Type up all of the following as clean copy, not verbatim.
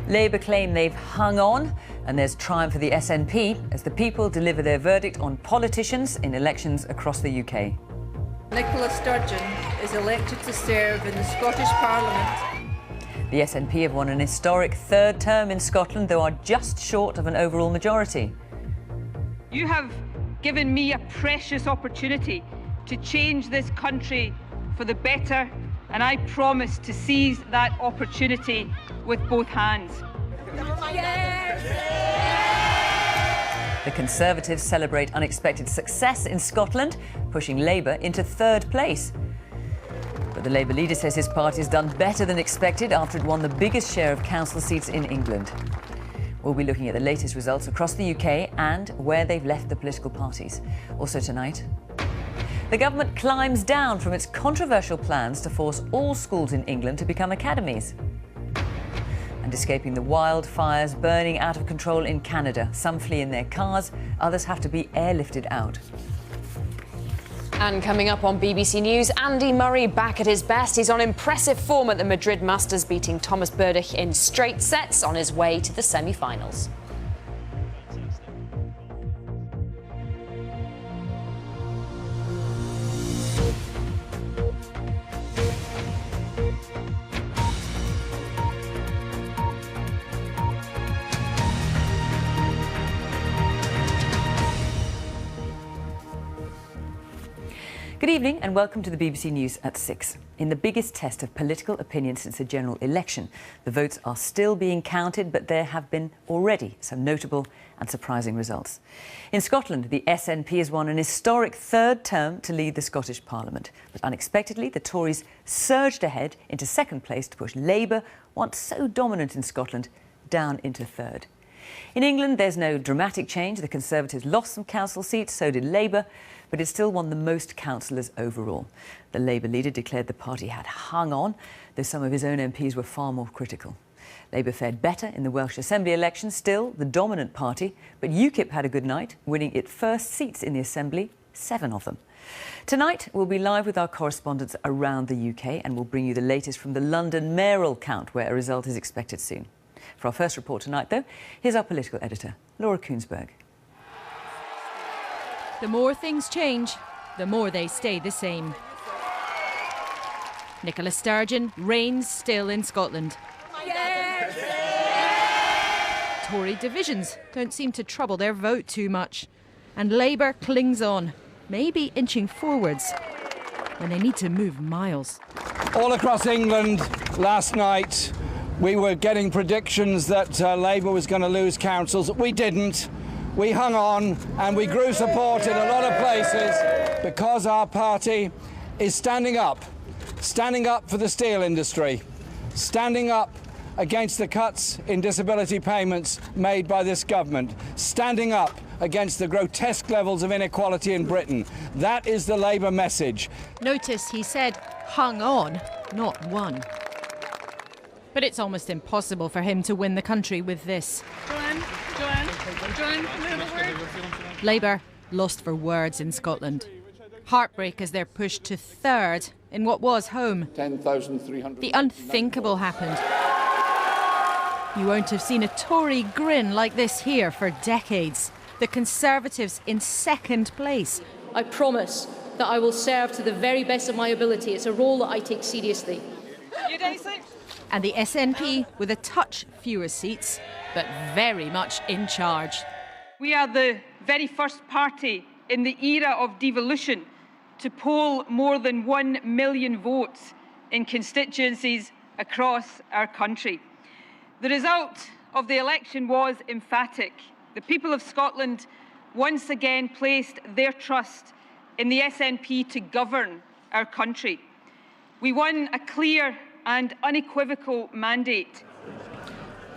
Labour claim they've hung on, and there's triumph for the SNP as the people deliver their verdict on politicians in elections across the UK. Nicola Sturgeon is elected to serve in the Scottish Parliament. The SNP have won an historic third term in Scotland, though are just short of an overall majority. You have given me a precious opportunity to change this country for the better, and I promise to seize that opportunity with both hands. The Conservatives celebrate unexpected success in Scotland, pushing Labour into third place. But the Labour leader says his party has done better than expected after it won the biggest share of council seats in England. We'll be looking at the latest results across the UK and where they've left the political parties. Also tonight, the government climbs down from its controversial plans to force all schools in England to become academies. And escaping the wildfires burning out of control in Canada. Some flee in their cars, others have to be airlifted out. And coming up on BBC News, Andy Murray back at his best. He's on impressive form at the Madrid Masters, beating Thomas Berdych in straight sets on his way to the semi-finals. Good evening and welcome to the BBC News at 6. In the biggest test of political opinion since the general election, the votes are still being counted, but there have been already some notable and surprising results. In Scotland, the SNP has won an historic third term to lead the Scottish Parliament. But unexpectedly, the Tories surged ahead into second place to push Labour, once so dominant in Scotland, down into third. In England, there's no dramatic change. The Conservatives lost some council seats, so did Labour, but it still won the most councillors overall. The Labour leader declared the party had hung on, though some of his own MPs were far more critical. Labour fared better in the Welsh Assembly election, still the dominant party, but UKIP had a good night, winning its first seats in the Assembly, 7 of them. Tonight, we'll be live with our correspondents around the UK and we'll bring you the latest from the London mayoral count, where a result is expected soon. For our first report tonight, though, here's our political editor, Laura Koonsberg. The more things change, the more they stay the same. Nicola Sturgeon reigns still in Scotland. Yes! Tory divisions don't seem to trouble their vote too much. And Labour clings on, maybe inching forwards when they need to move miles. All across England last night, we were getting predictions that Labour was going to lose councils. We didn't. We hung on and we grew support in a lot of places because our party is standing up for the steel industry, standing up against the cuts in disability payments made by this government, standing up against the grotesque levels of inequality in Britain. That is the Labour message. Notice he said hung on, not won. But it's almost impossible for him to win the country with this. Joanne, Labour lost for words in Scotland. Heartbreak as they're pushed to third in what was home. 10,300. The unthinkable happened. You won't have seen a Tory grin like this here for decades. The Conservatives in second place. I promise that I will serve to the very best of my ability. It's a role that I take seriously. And the SNP with a touch fewer seats, but very much in charge. We are the very first party in the era of devolution to poll more than 1 million votes in constituencies across our country. The result of the election was emphatic. The people of Scotland once again placed their trust in the SNP to govern our country. We won a clear and unequivocal mandate.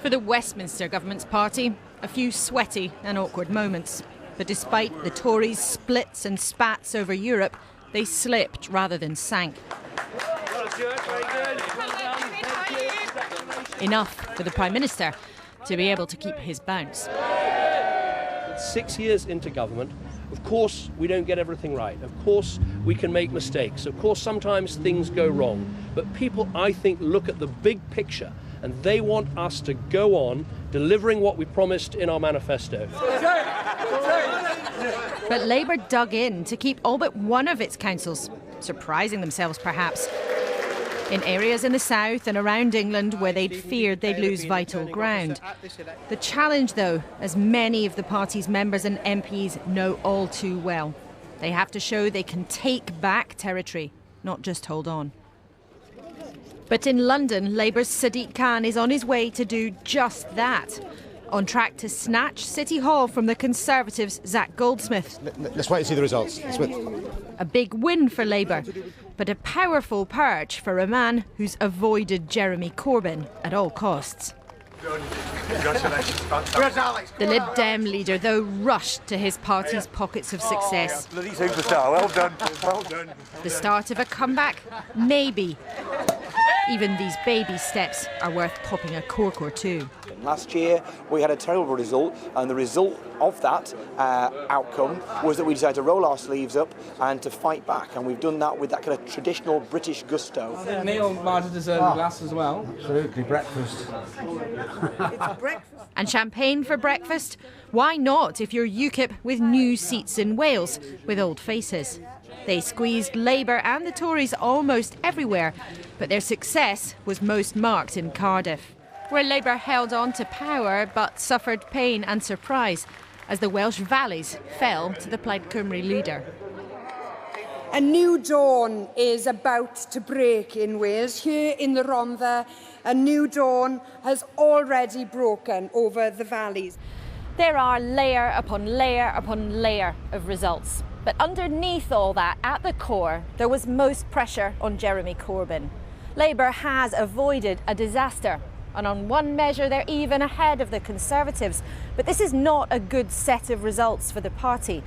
For the Westminster Government's party, a few sweaty and awkward moments. But despite the Tories' splits and spats over Europe, they slipped rather than sank. Enough for the Prime Minister to be able to keep his bounce. 6 years into government, of course we don't get everything right. Of course we can make mistakes. Of course sometimes things go wrong. But people, I think, look at the big picture and they want us to go on delivering what we promised in our manifesto. But Labour dug in to keep all but one of its councils, surprising themselves perhaps. In areas in the south and around England where they'd feared they'd lose vital ground. The challenge, though, as many of the party's members and MPs know all too well, they have to show they can take back territory, not just hold on. But in London, Labour's Sadiq Khan is on his way to do just that. On track to snatch City Hall from the Conservatives' Zac Goldsmith. Let's wait and see the results. A big win for Labour, but a powerful purge for a man who's avoided Jeremy Corbyn at all costs. The Lib Dem leader, though, rushed to his party's pockets of success. Bloody superstar, well done, well done. The start of a comeback? Maybe. Even these baby steps are worth popping a cork or two. Last year we had a terrible result, and the result of that outcome was that we decided to roll our sleeves up and to fight back, and we've done that with that kind of traditional British gusto. Neil might have deserved a glass as well. Absolutely, breakfast. And champagne for breakfast? Why not if you're UKIP with new seats in Wales with old faces? They squeezed Labour and the Tories almost everywhere, but their success was most marked in Cardiff, where Labour held on to power but suffered pain and surprise as the Welsh valleys fell to the Plaid Cymru leader. A new dawn is about to break in Wales. Here in the Rhondda, a new dawn has already broken over the valleys. There are layer upon layer upon layer of results. But underneath all that, at the core, there was most pressure on Jeremy Corbyn. Labour has avoided a disaster, and on one measure they're even ahead of the Conservatives. But this is not a good set of results for the party.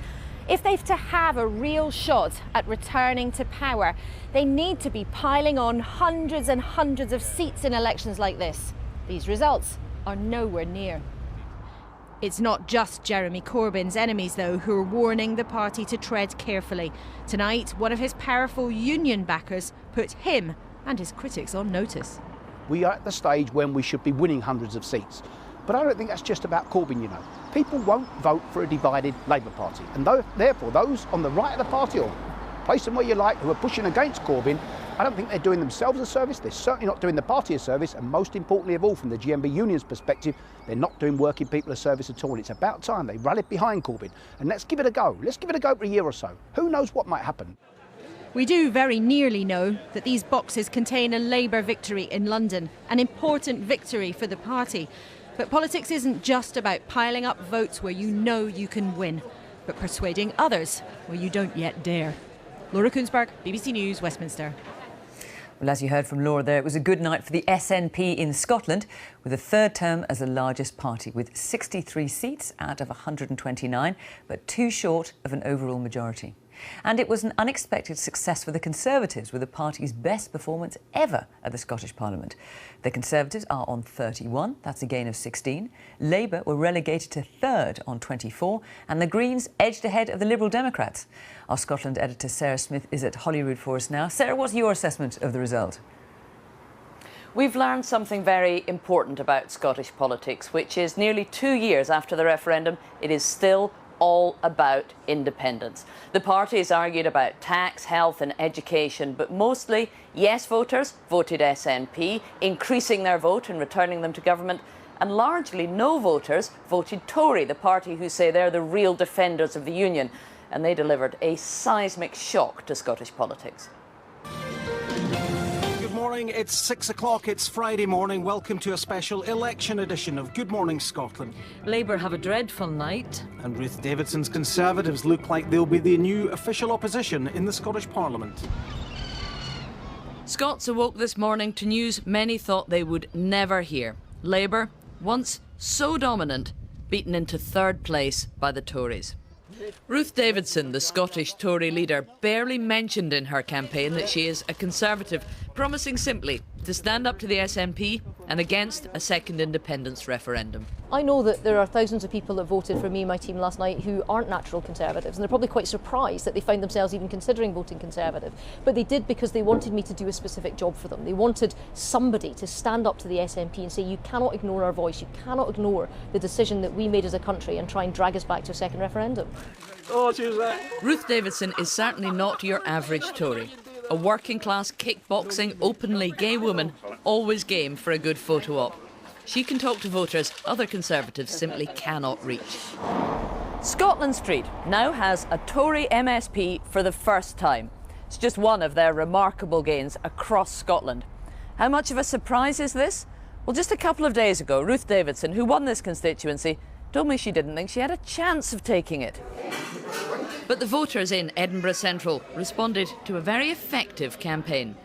If they've to have a real shot at returning to power, they need to be piling on hundreds and hundreds of seats in elections like this. These results are nowhere near. It's not just Jeremy Corbyn's enemies, though, who are warning the party to tread carefully. Tonight, one of his powerful union backers put him and his critics on notice. We are at the stage when we should be winning hundreds of seats. But I don't think that's just about Corbyn, you know. People won't vote for a divided Labour Party. And therefore, those on the right of the party, or place them where you like, who are pushing against Corbyn, I don't think they're doing themselves a service, they're certainly not doing the party a service, and most importantly of all, from the GMB union's perspective, they're not doing working people a service at all. And it's about time they rallied behind Corbyn. And let's give it a go. Let's give it a go for a year or so. Who knows what might happen? We do very nearly know that these boxes contain a Labour victory in London, an important victory for the party. But politics isn't just about piling up votes where you know you can win, but persuading others where you don't yet dare. Laura Koonsberg, BBC News, Westminster. Well, as you heard from Laura there, it was a good night for the SNP in Scotland, with a third term as the largest party, with 63 seats out of 129, but too short of an overall majority. And it was an unexpected success for the Conservatives, with the party's best performance ever at the Scottish Parliament. The Conservatives are on 31, that's a gain of 16. Labour were relegated to third on 24, and the Greens edged ahead of the Liberal Democrats. Our Scotland editor Sarah Smith is at Holyrood for us now. Sarah, what's your assessment of the result? We've learned something very important about Scottish politics, which is nearly 2 years after the referendum, it is still all about independence. The party has argued about tax, health and education, but mostly yes voters voted SNP, increasing their vote and returning them to government, and largely no voters voted Tory, the party who say they're the real defenders of the union, and they delivered a seismic shock to Scottish politics. Good morning, it's 6 o'clock, it's Friday morning. Welcome to a special election edition of Good Morning Scotland. Labour have a dreadful night. And Ruth Davidson's Conservatives look like they'll be the new official opposition in the Scottish Parliament. Scots awoke this morning to news many thought they would never hear. Labour, once so dominant, beaten into third place by the Tories. Ruth Davidson, the Scottish Tory leader, barely mentioned in her campaign that she is a Conservative, promising simply to stand up to the SNP and against a second independence referendum. I know that there are thousands of people that voted for me and my team last night who aren't natural Conservatives, and they're probably quite surprised that they find themselves even considering voting Conservative. But they did because they wanted me to do a specific job for them. They wanted somebody to stand up to the SNP and say, you cannot ignore our voice, you cannot ignore the decision that we made as a country and try and drag us back to a second referendum. Ruth Davidson is certainly not your average Tory. A working-class, kickboxing, openly gay woman, always game for a good photo op. She can talk to voters other Conservatives simply cannot reach. Scotland Street now has a Tory MSP for the first time. It's just one of their remarkable gains across Scotland. How much of a surprise is this? Well, just a couple of days ago, Ruth Davidson, who won this constituency, told me she didn't think she had a chance of taking it. But the voters in Edinburgh Central responded to a very effective campaign.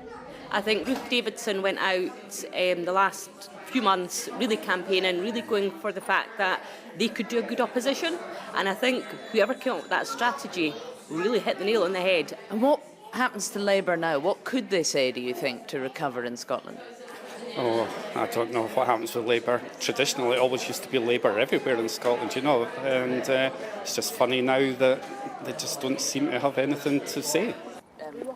I think Ruth Davidson went out the last few months really campaigning, really going for the fact that they could do a good opposition. And I think whoever came up with that strategy really hit the nail on the head. And what happens to Labour now? What could they say, do you think, to recover in Scotland? Oh, I don't know what happens with Labour. Traditionally, it always used to be Labour everywhere in Scotland, you know, and it's just funny now that they just don't seem to have anything to say.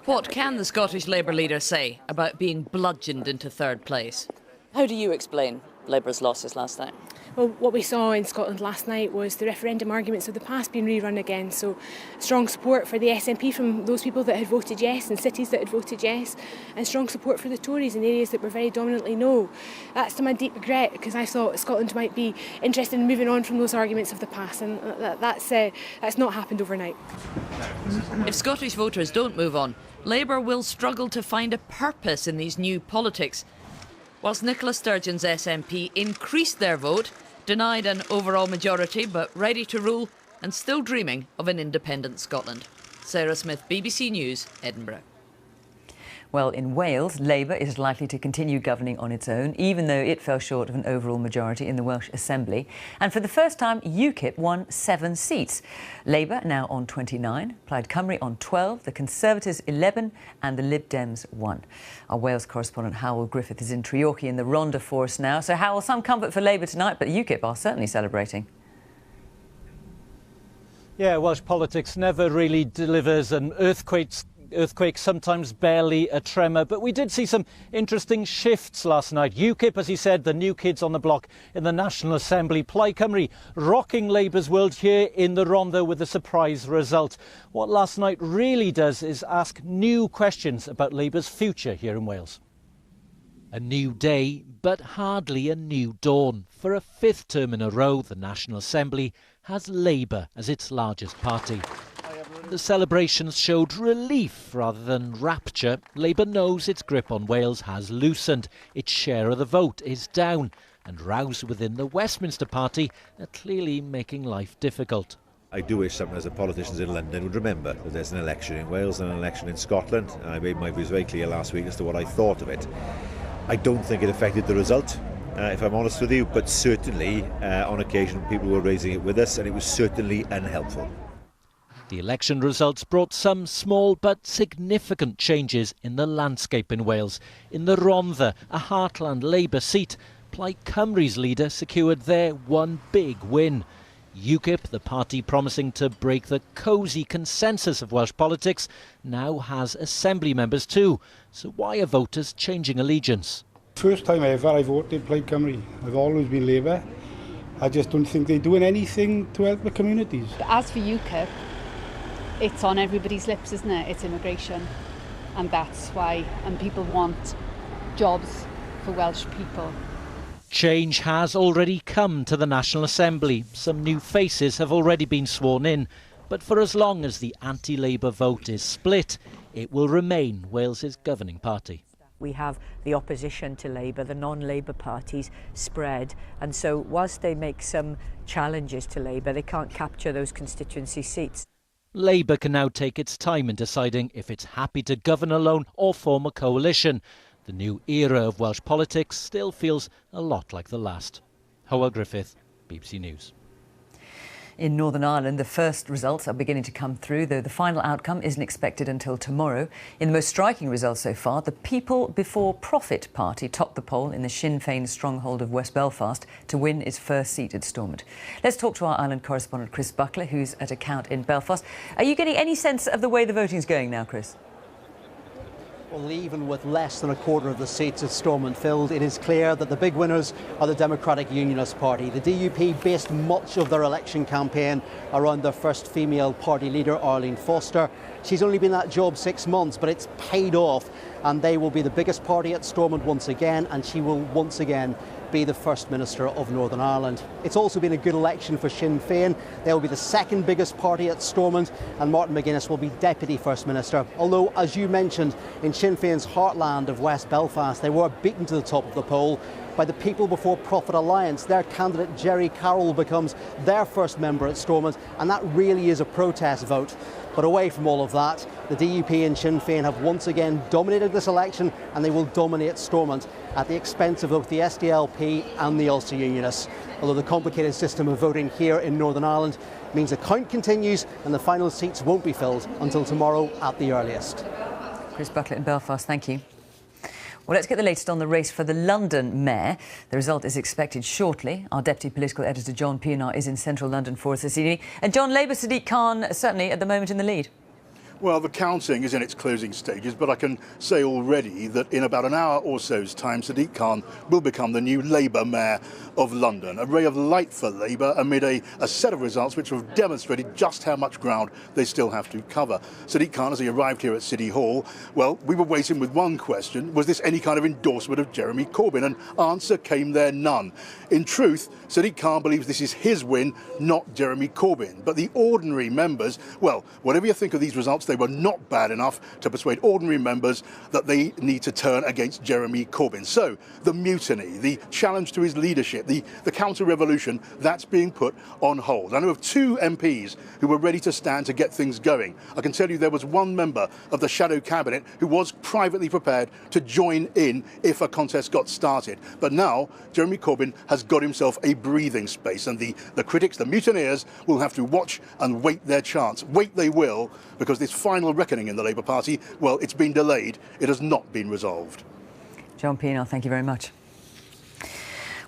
What can the Scottish Labour leader say about being bludgeoned into third place? How do you explain Labour's losses last night? Well, what we saw in Scotland last night was the referendum arguments of the past being rerun again. So strong support for the SNP from those people that had voted yes and cities that had voted yes, and strong support for the Tories in areas that were very dominantly no. That's to my deep regret, because I thought Scotland might be interested in moving on from those arguments of the past, and that's not happened overnight. If Scottish voters don't move on, Labour will struggle to find a purpose in these new politics. Whilst Nicola Sturgeon's SNP increased their vote, denied an overall majority but ready to rule and still dreaming of an independent Scotland. Sarah Smith, BBC News, Edinburgh. Well, in Wales, Labour is likely to continue governing on its own, even though it fell short of an overall majority in the Welsh Assembly. And for the first time, UKIP won 7 seats. Labour now on 29, Plaid Cymru on 12, the Conservatives 11 and the Lib Dems 1. Our Wales correspondent Howell Griffith is in Treorchy in the Rhondda for us now. So, Howell, some comfort for Labour tonight, but UKIP are certainly celebrating. Yeah, Welsh politics never really delivers an earthquake, sometimes barely a tremor. But we did see some interesting shifts last night. UKIP, as he said, the new kids on the block in the National Assembly. Plaid Cymru rocking Labour's world here in the Rhondda with a surprise result. What last night really does is ask new questions about Labour's future here in Wales. A new day, but hardly a new dawn. For a 5th term in a row, the National Assembly has Labour as its largest party. The celebrations showed relief rather than rapture. Labour knows its grip on Wales has loosened. Its share of the vote is down, and rows within the Westminster Party are clearly making life difficult. I do wish someone as a politicians in London would remember that there's an election in Wales and an election in Scotland. And I made my views very clear last week as to what I thought of it. I don't think it affected the result, if I'm honest with you, but certainly on occasion people were raising it with us, and it was certainly unhelpful. The election results brought some small but significant changes in the landscape in Wales. In the Rhondda, a heartland Labour seat, Plaid Cymru's leader secured their one big win. UKIP, the party promising to break the cosy consensus of Welsh politics, now has Assembly members too. So why are voters changing allegiance? First time ever I voted Plaid Cymru. I've always been Labour. I just don't think they're doing anything to help the communities. As for UKIP, it's on everybody's lips, isn't it? It's immigration, and that's why. And people want jobs for Welsh people. Change has already come to the National Assembly. Some new faces have already been sworn in. But for as long as the anti-Labour vote is split, it will remain Wales's governing party. We have the opposition to Labour, the non-Labour parties spread, and so whilst they make some challenges to Labour, they can't capture those constituency seats. Labour can now take its time in deciding if it's happy to govern alone or form a coalition. The new era of Welsh politics still feels a lot like the last. Howell Griffith, BBC News. In Northern Ireland, the first results are beginning to come through, though the final outcome isn't expected until tomorrow. In the most striking results so far, the People Before Profit party topped the poll in the Sinn Féin stronghold of West Belfast to win its first seat at Stormont. Let's talk to our Ireland correspondent Chris Buckler, who's at a count in Belfast. Are you getting any sense of the way the voting's going now, Chris? Well, even with less than a quarter of the seats at Stormont filled, it is clear that the big winners are the Democratic Unionist Party. The DUP based much of their election campaign around their first female party leader, Arlene Foster. She's only been at that job 6 months, but it's paid off, and they will be the biggest party at Stormont once again, and she will once again be the First Minister of Northern Ireland. It's also been a good election for Sinn Féin. They will be the second biggest party at Stormont, and Martin McGuinness will be Deputy First Minister. Although, as you mentioned, in Sinn Féin's heartland of West Belfast, they were beaten to the top of the poll by the People Before Profit Alliance. Their candidate, Jerry Carroll, becomes their first member at Stormont, and that really is a protest vote. But away from all of that, the DUP and Sinn Féin have once again dominated this election, and they will dominate Stormont at the expense of both the SDLP and the Ulster Unionists. Although the complicated system of voting here in Northern Ireland means the count continues and the final seats won't be filled until tomorrow at the earliest. Chris Buckler in Belfast, thank you. Well, let's get the latest on the race for the London mayor. The result is expected shortly. Our deputy political editor, John Pienaar, is in central London for us this evening. And John, Labour Sadiq Khan certainly at the moment in the lead. Well, the counting is in its closing stages, but I can say already that in about an hour or so's time, Sadiq Khan will become the new Labour mayor of London. A ray of light for Labour amid a set of results which have demonstrated just how much ground they still have to cover. Sadiq Khan, as he arrived here at City Hall, well, we were waiting with one question: was this any kind of endorsement of Jeremy Corbyn? And answer came there none. In truth, Sadiq Khan believes this is his win, not Jeremy Corbyn. But the ordinary members, well, whatever you think of these results, they were not bad enough to persuade ordinary members that they need to turn against Jeremy Corbyn. So the mutiny, the challenge to his leadership, the counter-revolution, that's being put on hold. I know of 2 MPs who were ready to stand to get things going. I can tell you there was one member of the shadow cabinet who was privately prepared to join in if a contest got started. But now Jeremy Corbyn has got himself a breathing space, and the critics, the mutineers, will have to watch and wait their chance. Wait they will, because this final reckoning in the Labour Party, well, it's been delayed. It has not been resolved. John Pienaar, thank you very much.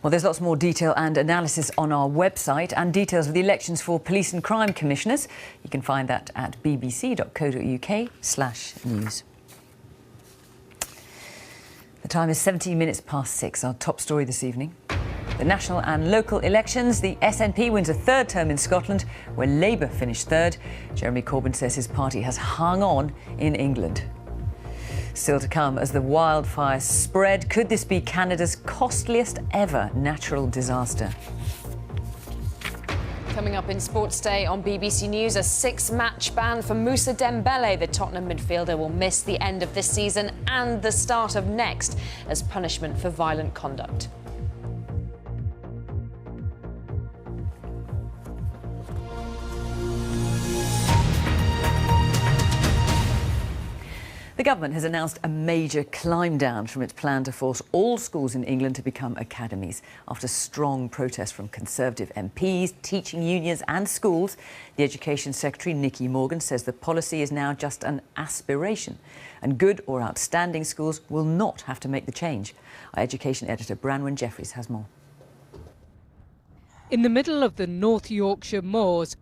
Well, there's lots more detail and analysis on our website, and details of the elections for police and crime commissioners. You can find that at bbc.co.uk/news. The time is 17 minutes past 6. Our top story this evening: the national and local elections. The SNP wins a 3rd term in Scotland, where Labour finished 3rd. Jeremy Corbyn says his party has hung on in England. Still to come as the wildfires spread. Could this be Canada's costliest ever natural disaster? Coming up in Sports Day on BBC News, a 6-match ban for Moussa Dembele. The Tottenham midfielder will miss the end of this season and the start of next as punishment for violent conduct. The government has announced a major climb down from its plan to force all schools in England to become academies. After strong protest from Conservative MPs, teaching unions and schools, the Education Secretary, Nicky Morgan, says the policy is now just an aspiration, and good or outstanding schools will not have to make the change. Our education editor, Branwen Jeffries, has more. In the middle of the North Yorkshire moors,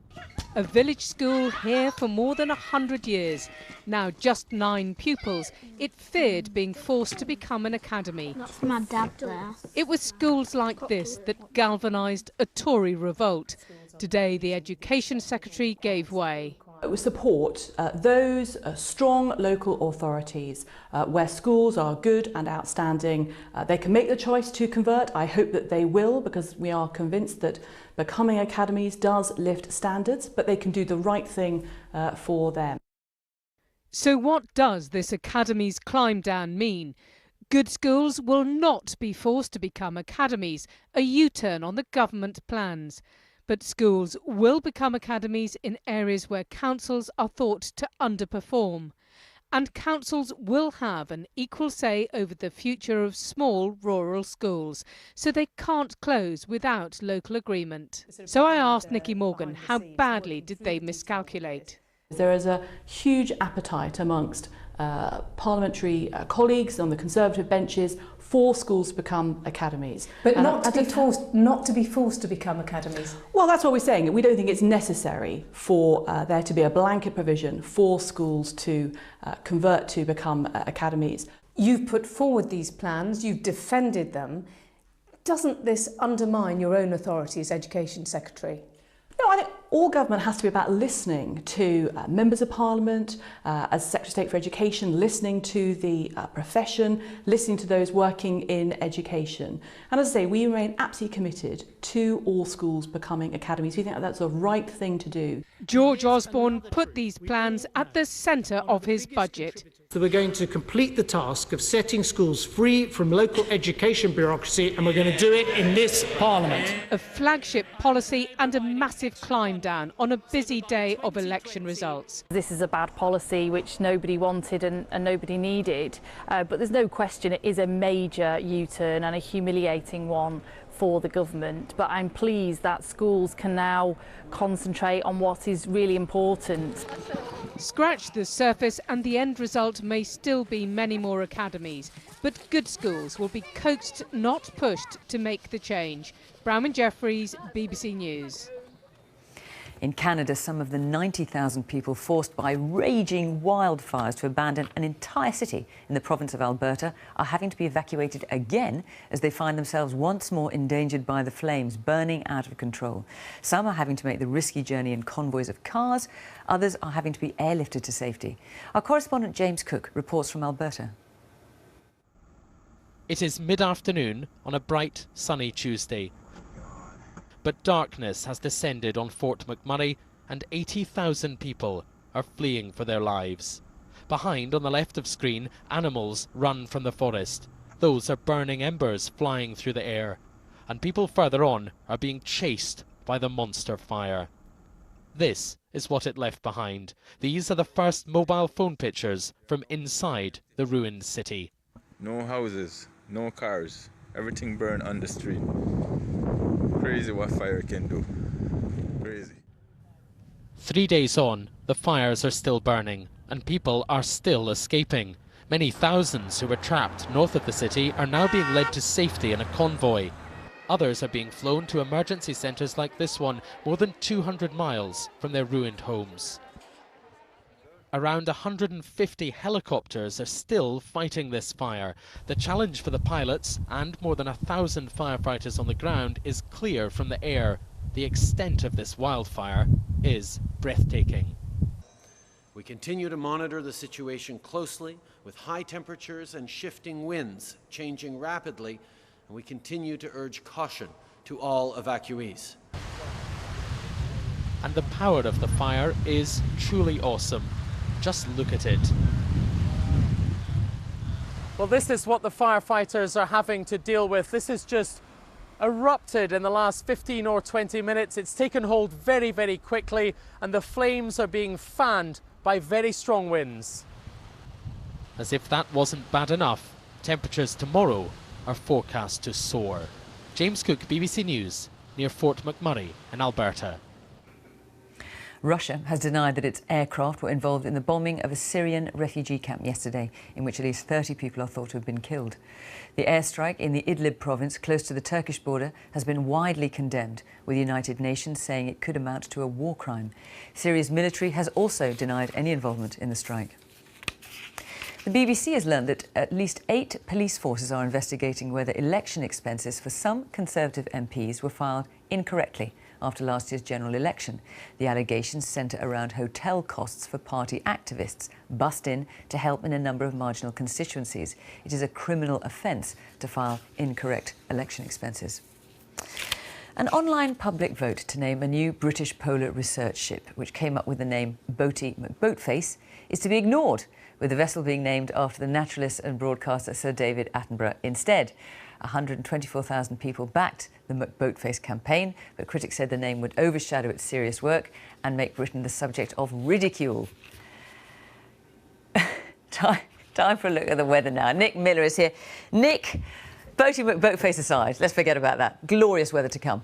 a village school here for more than 100 years. Now just 9 pupils, it feared being forced to become an academy. That's my dad there. It was schools like this that galvanised a Tory revolt. Today, the Education Secretary gave way. We support those strong local authorities where schools are good and outstanding. They can make the choice to convert. I hope that they will, because we are convinced that becoming academies does lift standards, but they can do the right thing for them. So what does this academies climb down mean? Good schools will not be forced to become academies, a U-turn on the government plans. But schools will become academies in areas where councils are thought to underperform. And councils will have an equal say over the future of small rural schools, so they can't close without local agreement. So I asked Nicky Morgan, how badly did they miscalculate? There is a huge appetite amongst parliamentary colleagues on the Conservative benches for schools to become academies. But not to be forced to become academies. Well, that's what we're saying. We don't think it's necessary for there to be a blanket provision for schools to convert to become academies. You've put forward these plans, you've defended them. Doesn't this undermine your own authority as Education Secretary? No, I think all government has to be about listening to members of Parliament, as Secretary of State for Education, listening to the profession, listening to those working in education. And as I say, we remain absolutely committed to all schools becoming academies. We think that's the right thing to do. George Osborne put these plans at the centre of his budget. So we're going to complete the task of setting schools free from local education bureaucracy, and we're going to do it in this Parliament. A flagship policy and a massive climb down on a busy day of election results. This is a bad policy which nobody wanted and nobody needed, but there's no question it is a major U-turn and a humiliating one for the government. But I'm pleased that schools can now concentrate on what is really important. Scratch the surface and the end result may still be many more academies, but good schools will be coaxed, not pushed, to make the change. Brown and Jeffries, BBC News. In Canada, some of the 90,000 people forced by raging wildfires to abandon an entire city in the province of Alberta are having to be evacuated again as they find themselves once more endangered by the flames burning out of control. Some are having to make the risky journey in convoys of cars, others are having to be airlifted to safety. Our correspondent James Cook reports from Alberta. It is mid-afternoon on a bright, sunny Tuesday. But darkness has descended on Fort McMurray and 80,000 people are fleeing for their lives. Behind, on the left of screen, animals run from the forest. Those are burning embers flying through the air. And people further on are being chased by the monster fire. This is what it left behind. These are the first mobile phone pictures from inside the ruined city. No houses, no cars, everything burned on the street. Crazy what fire can do. Crazy. 3 days on, the fires are still burning and people are still escaping. Many thousands who were trapped north of the city are now being led to safety in a convoy. Others are being flown to emergency centres like this one, more than 200 miles from their ruined homes. Around 150 helicopters are still fighting this fire. The challenge for the pilots and more than 1,000 firefighters on the ground is clear from the air. The extent of this wildfire is breathtaking. We continue to monitor the situation closely with high temperatures and shifting winds changing rapidly, and we continue to urge caution to all evacuees. And the power of the fire is truly awesome. Just look at it. Well, this is what the firefighters are having to deal with. This has just erupted in the last 15 or 20 minutes. It's taken hold very, very quickly, and the flames are being fanned by very strong winds. As if that wasn't bad enough, temperatures tomorrow are forecast to soar. James Cook, BBC News, near Fort McMurray in Alberta. Russia has denied that its aircraft were involved in the bombing of a Syrian refugee camp yesterday, in which at least 30 people are thought to have been killed. The airstrike in the Idlib province, close to the Turkish border, has been widely condemned, with the United Nations saying it could amount to a war crime. Syria's military has also denied any involvement in the strike. The BBC has learned that at least 8 police forces are investigating whether election expenses for some Conservative MPs were filed incorrectly after last year's general election. The allegations centre around hotel costs for party activists bussed in to help in a number of marginal constituencies. It is a criminal offence to file incorrect election expenses. An online public vote to name a new British polar research ship, which came up with the name Boaty McBoatface, is to be ignored, with the vessel being named after the naturalist and broadcaster Sir David Attenborough instead. 124,000 people backed the McBoatface campaign, but critics said the name would overshadow its serious work and make Britain the subject of ridicule. Time for a look at the weather now. Nick Miller is here. Nick, boat face aside, let's forget about that. Glorious weather to come.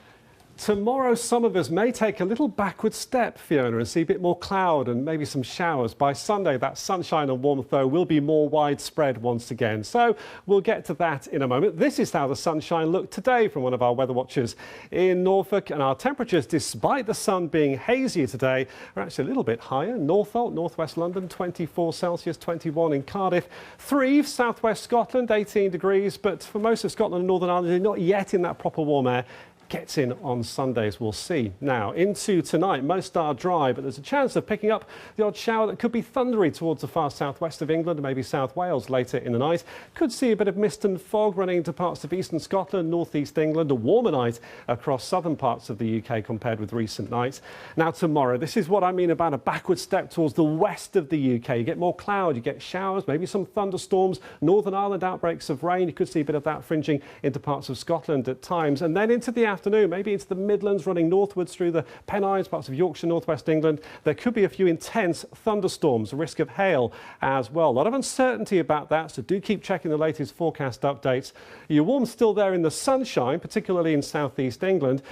Tomorrow, some of us may take a little backward step, Fiona, and see a bit more cloud and maybe some showers. By Sunday, that sunshine and warmth, though, will be more widespread once again. So we'll get to that in a moment. This is how the sunshine looked today from one of our weather watchers in Norfolk. And our temperatures, despite the sun being hazier today, are actually a little bit higher. Northolt, northwest London, 24 Celsius, 21 in Cardiff. Threave, southwest Scotland, 18 degrees. But for most of Scotland and Northern Ireland, they're not yet in that proper warm air. Gets in on Sundays, we'll see. Now, into tonight, most are dry, but there's a chance of picking up the odd shower that could be thundery towards the far southwest of England and maybe South Wales later in the night. Could see a bit of mist and fog running into parts of eastern Scotland, northeast England, a warmer night across southern parts of the UK compared with recent nights. Now, tomorrow, this is what I mean about a backward step towards the west of the UK. You get more cloud, you get showers, maybe some thunderstorms, Northern Ireland outbreaks of rain. You could see a bit of that fringing into parts of Scotland at times. And then into the afternoon, maybe into the Midlands, running northwards through the Pennines, parts of Yorkshire, northwest England. There could be a few intense thunderstorms, a risk of hail as well. A lot of uncertainty about that, so do keep checking the latest forecast updates. Your warmth still there in the sunshine, particularly in southeast England.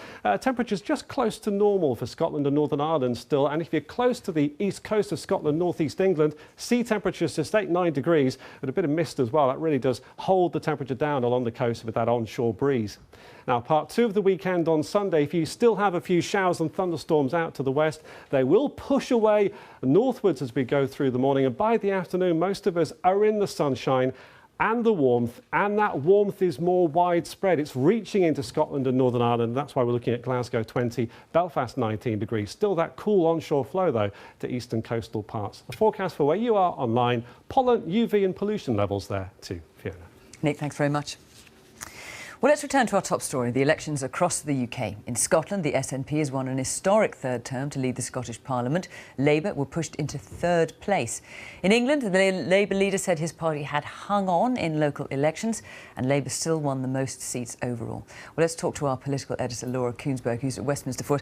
Temperatures just close to normal for Scotland and Northern Ireland still. And if you're close to the east coast of Scotland, northeast England, sea temperatures just 8-9 degrees with a bit of mist as well. That really does hold the temperature down along the coast with that onshore breeze. Now, part two of the weekend on Sunday, if you still have a few showers and thunderstorms out to the west, they will push away northwards as we go through the morning. And by the afternoon, most of us are in the sunshine and the warmth, and that warmth is more widespread. It's reaching into Scotland and Northern Ireland. That's why we're looking at Glasgow 20, Belfast 19 degrees. Still that cool onshore flow, though, to eastern coastal parts. The forecast for where you are online, pollen, UV and pollution levels there too, Fiona. Nick, thanks very much. Well, let's return to our top story, the elections across the UK. In Scotland, the SNP has won an historic third term to lead the Scottish Parliament. Labour were pushed into third place. In England, the Labour leader said his party had hung on in local elections and Labour still won the most seats overall. Well, let's talk to our political editor, Laura Kuenssberg, who's at Westminster for us.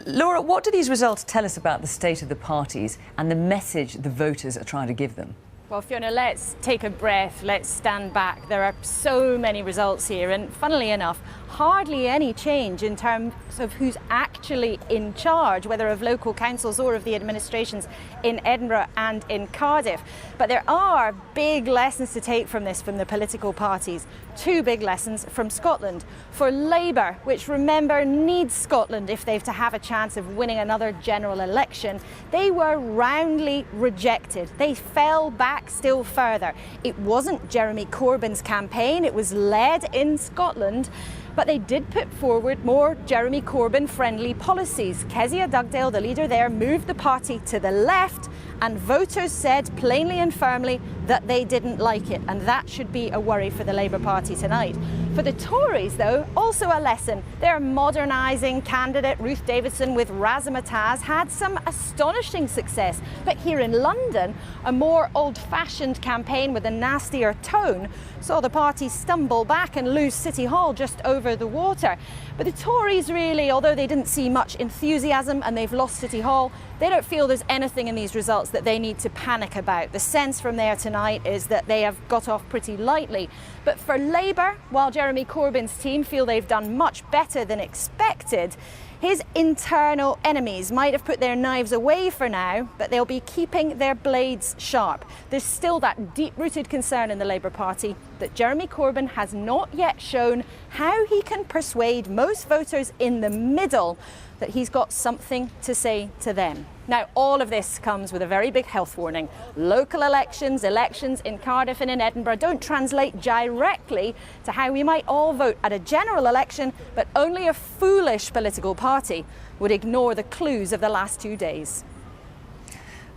Laura, what do these results tell us about the state of the parties and the message the voters are trying to give them? Well, Fiona, let's take a breath, let's stand back. There are so many results here and, funnily enough, hardly any change in terms of who's actually in charge, whether of local councils or of the administrations in Edinburgh and in Cardiff. But there are big lessons to take from this from the political parties. Two big lessons from Scotland. For Labour, which, remember, needs Scotland if they've to have a chance of winning another general election, they were roundly rejected. They fell back still further. It wasn't Jeremy Corbyn's campaign, it was led in Scotland, but they did put forward more Jeremy Corbyn-friendly policies. Kezia Dugdale, the leader there, moved the party to the left, and voters said plainly and firmly that they didn't like it, and that should be a worry for the Labour Party tonight. For the Tories, though, also a lesson. Their modernising candidate, Ruth Davidson, with Razzmatazz, had some astonishing success. But here in London, a more old-fashioned campaign with a nastier tone saw the party stumble back and lose City Hall just over the water. But the Tories really, although they didn't see much enthusiasm and they've lost City Hall, they don't feel there's anything in these results that they need to panic about. The sense from there tonight is that they have got off pretty lightly. But for Labour, while Jeremy Corbyn's team feel they've done much better than expected, his internal enemies might have put their knives away for now, but they'll be keeping their blades sharp. There's still that deep-rooted concern in the Labour Party that Jeremy Corbyn has not yet shown how he can persuade most voters in the middle that he's got something to say to them. Now, all of this comes with a very big health warning. Local elections in Cardiff and in Edinburgh don't translate directly to how we might all vote at a general election, but only a foolish political party would ignore the clues of the last 2 days.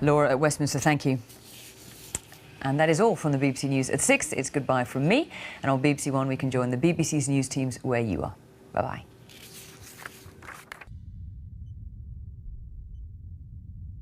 Laura at Westminster, thank you. And that is all from the BBC News at 6. It's goodbye from me. And on BBC One, we can join the BBC's news teams where you are. Bye-bye.